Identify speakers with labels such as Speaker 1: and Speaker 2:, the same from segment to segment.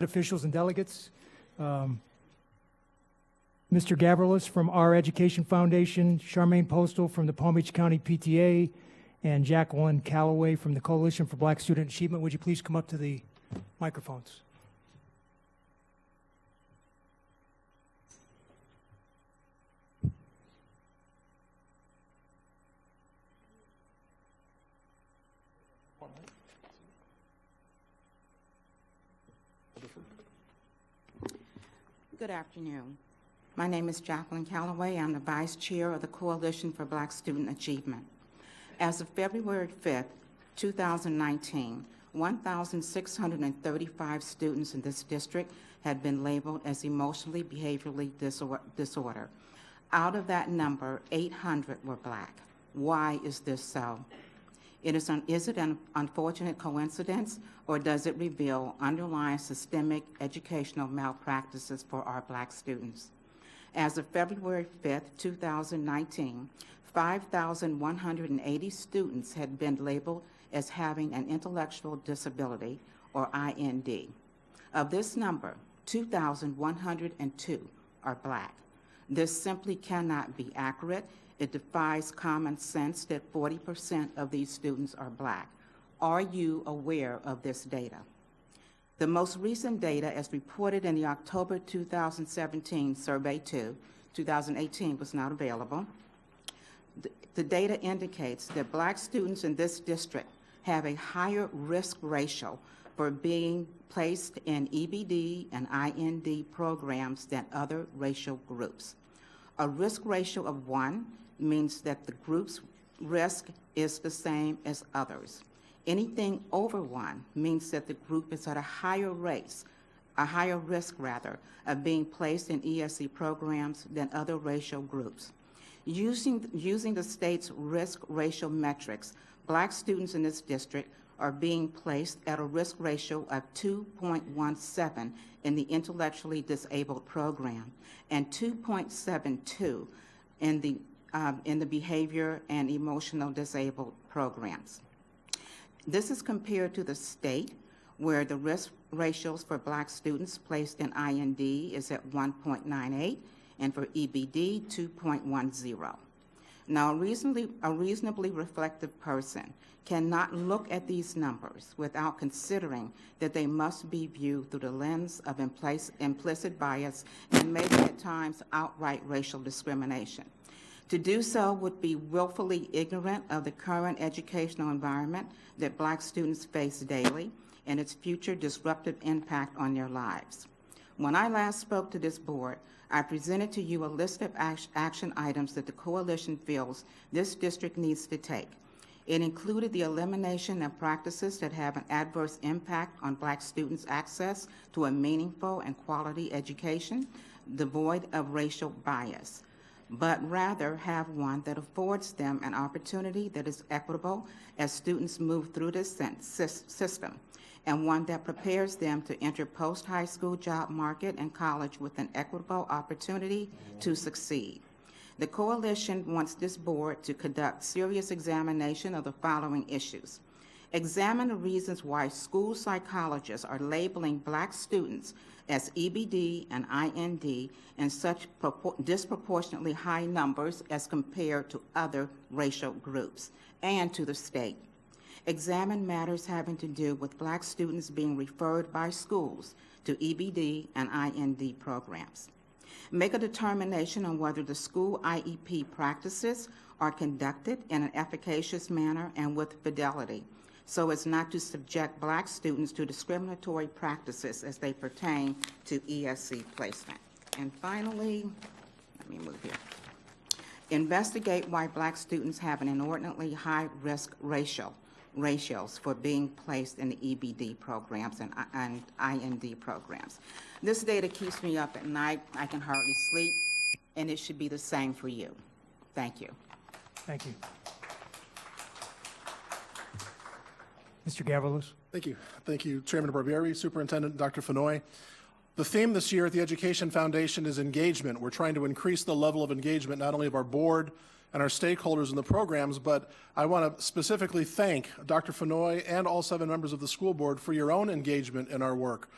Speaker 1: officials and delegates. Mr. Gavrilis from Our Education Foundation, Charmaine Postal from the Palm Beach County PTA, and Jacqueline Calloway from the Coalition for Black Student Achievement. Would you please come up to the microphones?
Speaker 2: Good afternoon. My name is Jacqueline Calloway. I'm the Vice Chair of the Coalition for Black Student Achievement. As of February 5th, 2019, 1,635 students in this district had been labeled as emotionally behaviorally disorder. Out of that number, 800 were Black. Why is this so? Is it an unfortunate coincidence, or does it reveal underlying systemic educational malpractices for our Black students? As of February 5th, 2019, 5,180 students had been labeled as having an intellectual disability, or IND. Of this number, 2,102 are Black. This simply cannot be accurate. It defies common sense that 40% of these students are Black. Are you aware of this data? The most recent data, as reported in the October 2017 Survey 2, 2018 was not available. The data indicates that Black students in this district have a higher risk ratio for being placed in EBD and IND programs than other racial groups. A risk ratio of 1 means that the group's risk is the same as others. Anything over 1 means that the group is at a higher risk of being placed in ESE programs than other racial groups. Using the state's risk ratio metrics, Black students in this district are being placed at a risk ratio of 2.17 in the intellectually disabled program and 2.72 in the behavior and emotional disabled programs. This is compared to the state, where the risk ratios for Black students placed in IND is at 1.98 and for EBD 2.10. Now, a reasonably reflective person cannot look at these numbers without considering that they must be viewed through the lens of implicit bias and maybe at times outright racial discrimination. To do so would be willfully ignorant of the current educational environment that Black students face daily and its future disruptive impact on their lives. When I last spoke to this board, I presented to you a list of action items that the Coalition feels this district needs to take. It included the elimination of practices that have an adverse impact on Black students' access to a meaningful and quality education, devoid of racial bias, but rather have one that affords them an opportunity that is equitable as students move through this system, and one that prepares them to enter post-high school job market and college with an equitable opportunity to succeed. The Coalition wants this board to conduct serious examination of the following issues. Examine the reasons why school psychologists are labeling Black students as EBD and IND in such disproportionately high numbers as compared to other racial groups and to the state. Examine matters having to do with Black students being referred by schools to EBD and IND programs. Make a determination on whether the school IEP practices are conducted in an efficacious manner and with fidelity, so as not to subject Black students to discriminatory practices as they pertain to ESE placement. And finally, let me move here. Investigate why Black students have an inordinately high risk ratios for being placed in the EBD programs and IND programs. This data keeps me up at night. I can hardly sleep, and it should be the same for you. Thank you.
Speaker 1: Thank you. Mr. Gavrilis.
Speaker 3: Thank you. Thank you, Chairman Barbieri, Superintendent Dr. Fenoy. The theme this year at the Education Foundation is engagement. We're trying to increase the level of engagement not only of our board and our stakeholders in the programs, but I want to specifically thank Dr. Fenoy and all 7 members of the school board for your own engagement in our work.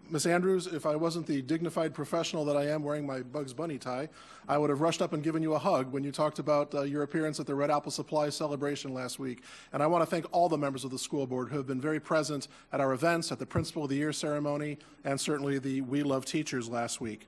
Speaker 3: Ms. Andrews, if I wasn't the dignified professional that I am wearing my Bugs Bunny tie, I would have rushed up and given you a hug when you talked about your appearance at the Red Apple Supply celebration last week. And I want to thank all the members of the school board who have been very present at our events, at the Principal of the Year ceremony, and certainly the We Love Teachers last week.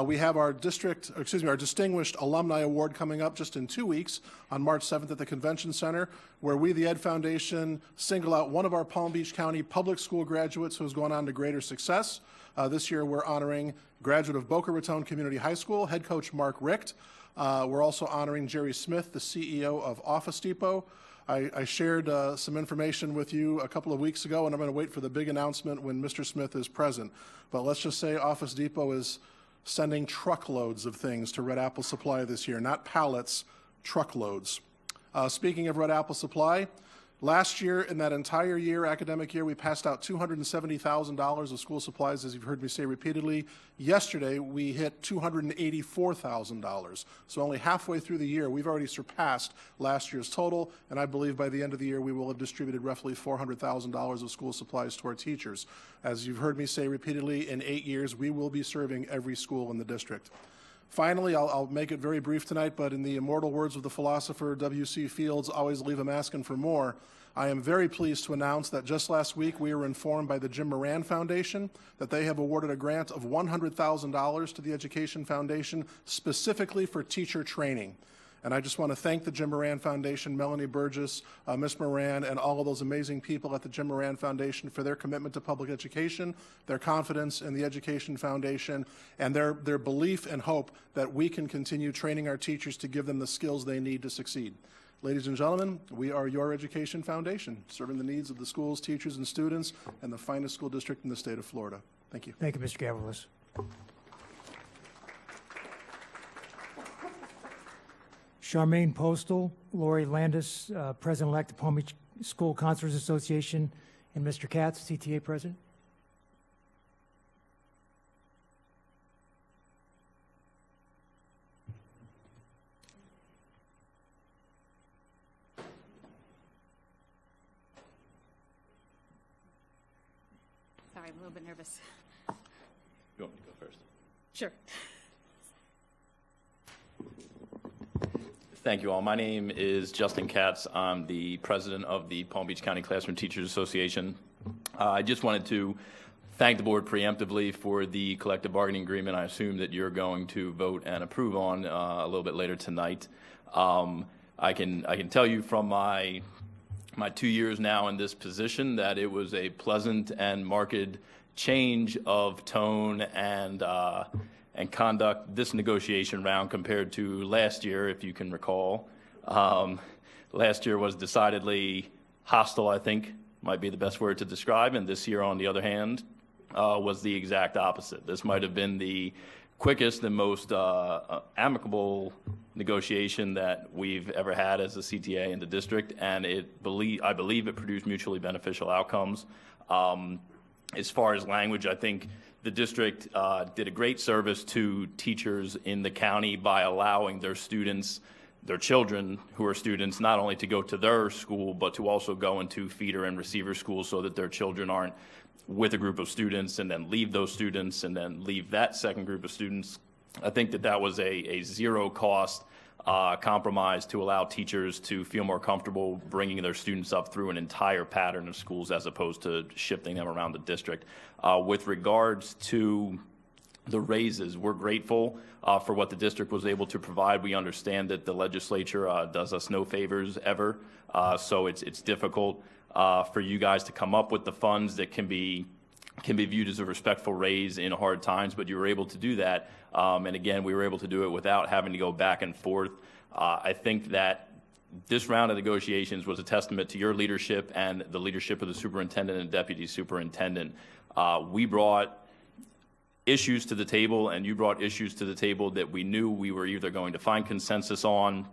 Speaker 3: We have our Distinguished Alumni Award coming up just in 2 weeks on March 7th at the Convention Center, where we, the Ed Foundation, single out one of our Palm Beach County public school graduates who has gone on to greater success. This year we're honoring graduate of Boca Raton Community High School, head coach Mark Richt. We're also honoring Jerry Smith, the CEO of Office Depot. I shared some information with you a couple of weeks ago, and I'm going to wait for the big announcement when Mr. Smith is present. But let's just say Office Depot is sending truckloads of things to Red Apple Supply this year, not pallets, truckloads. Speaking of Red Apple Supply, last year, in that entire year, academic year, we passed out $270,000 of school supplies, as you've heard me say repeatedly. Yesterday, we hit $284,000. So only halfway through the year, we've already surpassed last year's total, and I believe by the end of the year, we will have distributed roughly $400,000 of school supplies to our teachers. As you've heard me say repeatedly, in 8 years, we will be serving every school in the district. Finally, I'll make it very brief tonight, but in the immortal words of the philosopher W.C. Fields, always leave them asking for more. I am very pleased to announce that just last week we were informed by the Jim Moran Foundation that they have awarded a grant of $100,000 to the Education Foundation specifically for teacher training. And I just want to thank the Jim Moran Foundation, Melanie Burgess, Ms. Moran, and all of those amazing people at the Jim Moran Foundation for their commitment to public education, their confidence in the Education Foundation, and their belief and hope that we can continue training our teachers to give them the skills they need to succeed. Ladies and gentlemen, we are your Education Foundation, serving the needs of the schools, teachers, and students, and the finest school district in the state of Florida. Thank you.
Speaker 1: Thank you, Mr. Gavalis. Charmaine Postal, Lori Landis, President-elect of Palm Beach School Counselors Association, and Mr. Katz, CTA President.
Speaker 4: Sorry, I'm a little bit nervous.
Speaker 5: You want me to go first?
Speaker 4: Sure.
Speaker 5: Thank you all. My name is Justin Katz. I'm the president of the Palm Beach County Classroom Teachers Association. I just wanted to thank the board preemptively for the collective bargaining agreement I assume that you're going to vote and approve on a little bit later tonight. I can tell you from my 2 years now in this position that it was a pleasant and marked change of tone and conduct this negotiation round compared to last year, if you can recall. Last year was decidedly hostile, I think, might be the best word to describe, and this year, on the other hand, was the exact opposite. This might have been the quickest and most amicable negotiation that we've ever had as a CTA in the district, and I believe it produced mutually beneficial outcomes. As far as language, I think the district did a great service to teachers in the county by allowing their students, their children who are students, not only to go to their school, but to also go into feeder and receiver schools so that their children aren't with a group of students and then leave those students and then leave that second group of students. I think that was a zero cost compromise to allow teachers to feel more comfortable bringing their students up through an entire pattern of schools as opposed to shifting them around the district. With regards to the raises, we're grateful for what the district was able to provide. We understand that the legislature does us no favors ever, so it's difficult for you guys to come up with the funds that can be viewed as a respectful raise in hard times, but you were able to do that. And again, we were able to do it without having to go back and forth. I think that this round of negotiations was a testament to your leadership and the leadership of the superintendent and deputy superintendent. We brought issues to the table, and you brought issues to the table that we knew we were either going to find consensus on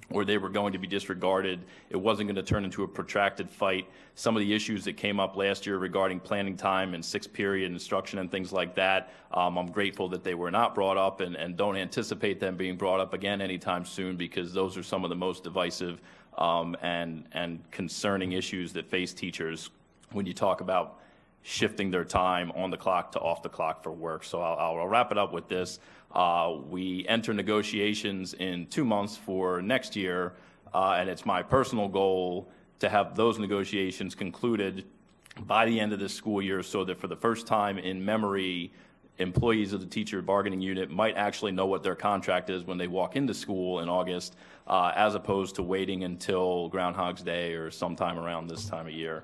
Speaker 5: or they were going to be disregarded. It wasn't going to turn into a protracted fight. Some of the issues that came up last year regarding planning time and sixth-period instruction and things like that, I'm grateful that they were not brought up, and don't anticipate them being brought up again anytime soon, because those are some of the most divisive and concerning issues that face teachers when you talk about shifting their time on the clock to off the clock for work. So I'll wrap it up with this. We enter negotiations in 2 months for next year, and it's my personal goal to have those negotiations concluded by the end of this school year, so that for the first time in memory, employees of the teacher bargaining unit might actually know what their contract is when they walk into school in August, as opposed to waiting until Groundhog's Day or sometime around this time of year,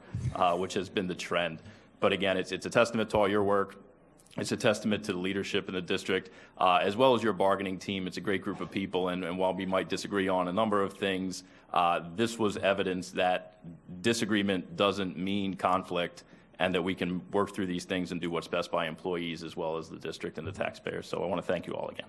Speaker 5: which has been the trend. But again, it's a testament to all your work. It's a testament to the leadership in the district, as well as your bargaining team. It's a great group of people, and while we might disagree on a number of things, this was evidence that disagreement doesn't mean conflict, and that we can work through these things and do what's best by employees as well as the district and the taxpayers. So I want to thank you all again.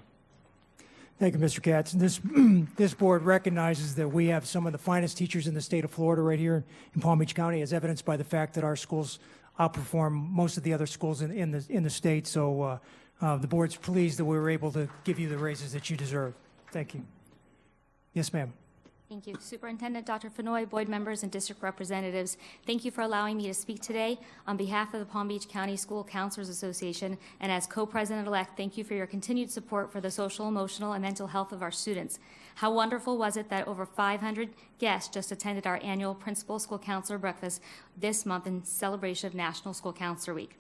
Speaker 1: Thank you, Mr. Katz. And this board recognizes that we have some of the finest teachers in the state of Florida right here in Palm Beach County, as evidenced by the fact that our schools outperform most of the other schools in the state. So the board's pleased that we were able to give you the raises that you deserve. Thank you. Yes, ma'am.
Speaker 4: Thank you. Superintendent Dr. Fenoy, board members, and district representatives, thank you for allowing me to speak today on behalf of the Palm Beach County School Counselors Association, and as co-president-elect, thank you for your continued support for the social, emotional, and mental health of our students. How wonderful was it that over 500 guests just attended our annual Principal School Counselor Breakfast this month in celebration of National School Counselor Week.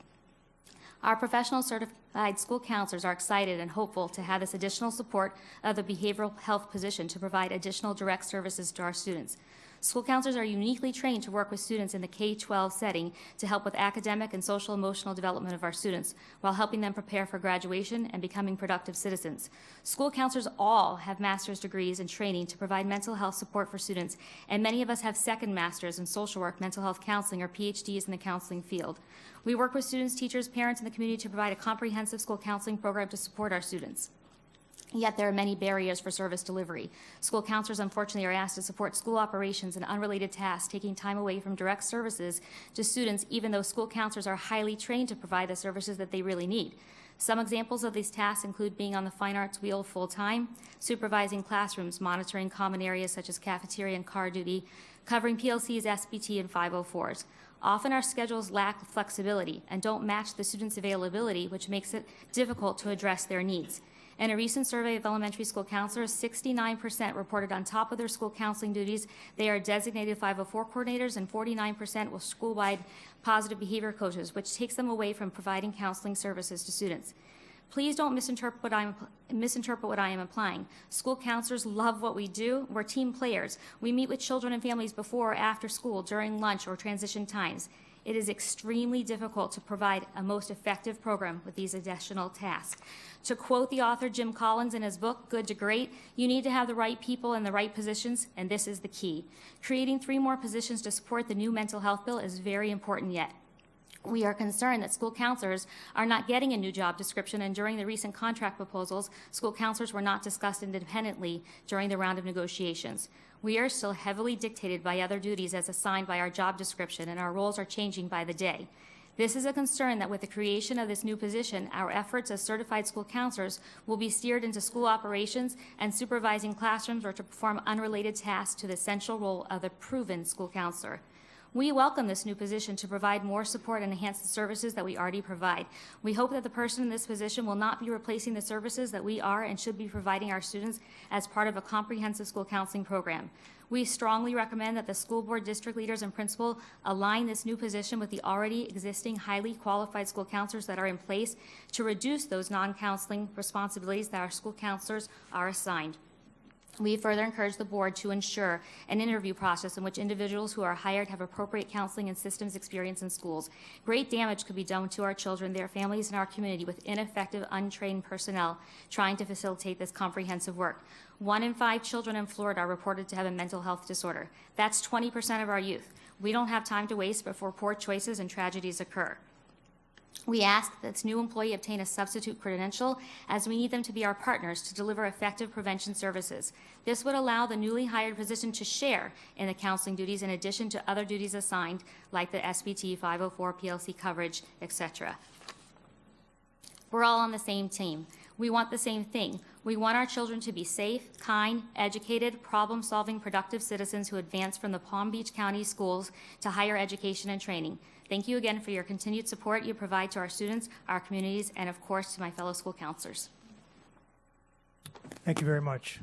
Speaker 4: Our professional certified school counselors are excited and hopeful to have this additional support of the behavioral health position to provide additional direct services to our students. School counselors are uniquely trained to work with students in the K-12 setting to help with academic and social emotional development of our students while helping them prepare for graduation and becoming productive citizens. School counselors all have master's degrees in training to provide mental health support for students, and many of us have second masters in social work, mental health counseling, or PhDs in the counseling field. We work with students, teachers, parents, and the community to provide a comprehensive school counseling program to support our students. Yet there are many barriers for service delivery. School counselors, unfortunately, are asked to support school operations and unrelated tasks, taking time away from direct services to students, even though school counselors are highly trained to provide the services that they really need. Some examples of these tasks include being on the fine arts wheel full-time, supervising classrooms, monitoring common areas such as cafeteria and car duty, covering PLCs, SBT, and 504s. Often our schedules lack flexibility and don't match the students' availability, which makes it difficult to address their needs. In a recent survey of elementary school counselors, 69% reported on top of their school counseling duties they are designated 504 coordinators, and 49% were school-wide positive behavior coaches, which takes them away from providing counseling services to students. Please don't misinterpret what I am implying. School counselors love what we do. We're team players. We meet with children and families before or after school, during lunch or transition times. It is extremely difficult to provide a most effective program with these additional tasks. To quote the author Jim Collins in his book, Good to Great, you need to have the right people in the right positions, and this is the key. Creating 3 more positions to support the new mental health bill is very important yet. We are concerned that school counselors are not getting a new job description, and during the recent contract proposals, school counselors were not discussed independently during the round of negotiations. We are still heavily dictated by other duties as assigned by our job description, and our roles are changing by the day. This is a concern that with the creation of this new position, our efforts as certified school counselors will be steered into school operations and supervising classrooms, or to perform unrelated tasks to the essential role of the proven school counselor. We welcome this new position to provide more support and enhance the services that we already provide. We hope that the person in this position will not be replacing the services that we are and should be providing our students as part of a comprehensive school counseling program. We strongly recommend that the school board, district leaders, and principal align this new position with the already existing highly qualified school counselors that are in place to reduce those non-counseling responsibilities that our school counselors are assigned. We further encourage the board to ensure an interview process in which individuals who are hired have appropriate counseling and systems experience in schools. Great damage could be done to our children, their families, and our community with ineffective, untrained personnel trying to facilitate this comprehensive work. 1 in 5 children in Florida are reported to have a mental health disorder. That's 20% of our youth. We don't have time to waste before poor choices and tragedies occur. We ask that this new employee obtain a substitute credential, as we need them to be our partners to deliver effective prevention services. This would allow the newly hired physician to share in the counseling duties in addition to other duties assigned, like the SBT 504 PLC coverage, etc. We're all on the same team. We want the same thing. We want our children to be safe, kind, educated, problem-solving, productive citizens who advance from the Palm Beach County schools to higher education and training. Thank you again for your continued support you provide to our students, our communities, and of course to my fellow school counselors.
Speaker 1: Thank you very much.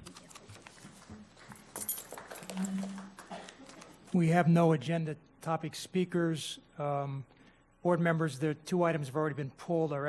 Speaker 1: We have no agenda topic speakers. Board members, the two items have already been pulled. Our